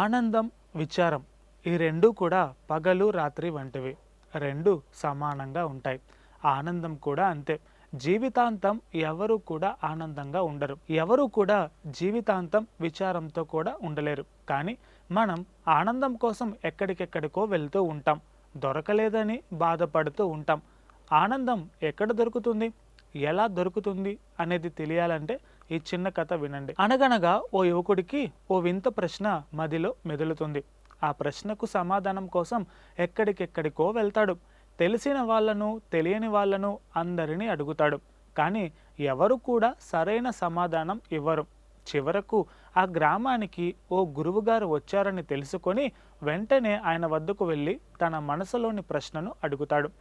ఆనందం, విచారం ఈ రెండూ కూడా పగలు రాత్రి వంటివి. రెండు సమానంగా ఉంటాయి. ఆనందం కూడా అంతే. జీవితాంతం ఎవరు కూడా ఆనందంగా ఉండరు. ఎవరు కూడా జీవితాంతం విచారంతో కూడా ఉండలేరు. కానీ మనం ఆనందం కోసం ఎక్కడికెక్కడికో వెళ్తూ ఉంటాం. దొరకలేదని బాధపడుతూ ఉంటాం. ఆనందం ఎక్కడ దొరుకుతుంది, ఎలా దొరుకుతుంది అనేది తెలియాలంటే ఈ చిన్న కథ వినండి. అనగనగా ఓ యువకుడికి ఓ వింత ప్రశ్న మదిలో మెదులుతుంది. ఆ ప్రశ్నకు సమాధానం కోసం ఎక్కడికెక్కడికో వెళ్తాడు. తెలిసిన వాళ్ళను, తెలియని వాళ్ళను అందరినీ అడుగుతాడు. కానీ ఎవరు కూడా సరైన సమాధానం ఇవ్వరు. చివరకు ఆ గ్రామానికి ఓ గురువుగారు వచ్చారని తెలుసుకొని వెంటనే ఆయన వద్దకు వెళ్ళి తన మనసులోని ప్రశ్నను అడుగుతాడు.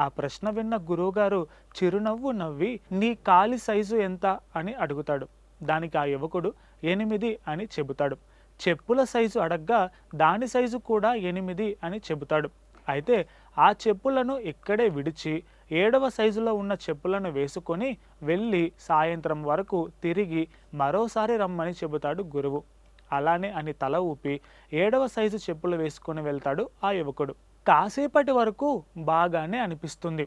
ఆ ప్రశ్న విన్న గురువుగారు చిరునవ్వు నవ్వి, నీ కాలి సైజు ఎంత అని అడుగుతాడు. దానికి ఆ యువకుడు 8 అని చెబుతాడు. చెప్పుల సైజు అడగ్గా దాని సైజు కూడా 8 అని చెబుతాడు. అయితే ఆ చెప్పులను ఇక్కడే విడిచి 7వ సైజులో ఉన్న చెప్పులను వేసుకొని వెళ్ళి సాయంత్రం వరకు తిరిగి మరోసారి రమ్మని చెబుతాడు గురువు. అలానే అని తల ఊపి 7వ సైజు చెప్పులు వేసుకొని వెళ్తాడు ఆ యువకుడు. కాసేపటి వరకు బాగానే అనిపిస్తుంది.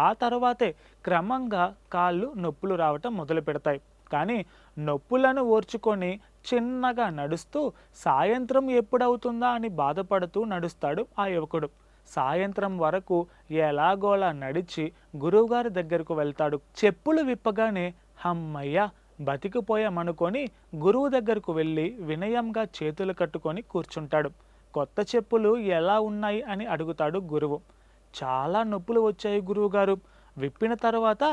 ఆ తర్వాతే క్రమంగా కాళ్ళు నొప్పులు రావటం మొదలు పెడతాయి. కానీ నొప్పులను ఓర్చుకొని చిన్నగా నడుస్తూ సాయంత్రం ఎప్పుడవుతుందా అని బాధపడుతూ నడుస్తాడు ఆ యువకుడు. సాయంత్రం వరకు ఎలాగోలా నడిచి గురువుగారి దగ్గరకు వెళ్తాడు. చెప్పులు విప్పగానే హమ్మయ్య బతికిపోయామనుకొని గురువు దగ్గరకు వెళ్ళి వినయంగా చేతులు కట్టుకొని కూర్చుంటాడు. కొత్త చెప్పులు ఎలా ఉన్నాయి అని అడుగుతాడు గురువు. చాలా నొప్పులు వచ్చాయి గురువుగారు, విప్పిన తర్వాత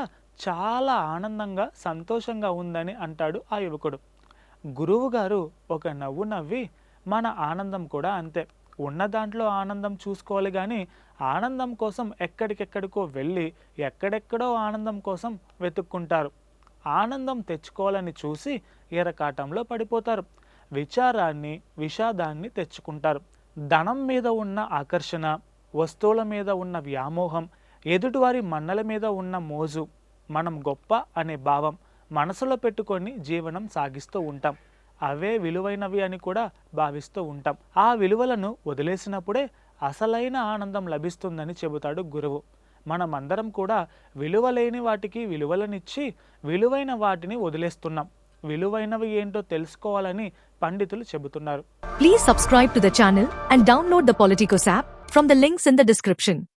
చాలా ఆనందంగా సంతోషంగా ఉందని అంటాడు ఆ యువకుడు. గురువుగారు ఒక నవ్వు నవ్వి, మన ఆనందం కూడా అంతే. ఉన్న దాంట్లో ఆనందం చూసుకోవాలి, కానీ ఆనందం కోసం ఎక్కడికెక్కడికో వెళ్ళి ఎక్కడెక్కడో ఆనందం కోసం వెతుక్కుంటారు. ఆనందం తెచ్చుకోవాలని చూసి ఎరకాటంలో పడిపోతారు. విచారాన్ని, విషాదాన్ని తెచ్చుకుంటారు. ధనం మీద ఉన్న ఆకర్షణ, వస్తువుల మీద ఉన్న వ్యామోహం, ఎదుటివారి మన్నల మీద ఉన్న మోజు, మనం గొప్ప అనే భావం మనసులో పెట్టుకొని జీవనం సాగిస్తూ ఉంటాం. అవే విలువైనవి అని కూడా భావిస్తూ ఉంటాం. ఆ విలువలను వదిలేసినప్పుడే అసలైన ఆనందం లభిస్తుందని చెబుతాడు గురువు. మనమందరం కూడా విలువలేని వాటికి విలువలనిచ్చి విలువైన వాటిని వదిలేస్తున్నాం. విలువైనవి ఏంటో తెలుసుకోవాలని పండితులు చెబుతున్నారు. Please subscribe to the channel and download the Politicos app from the links in the description.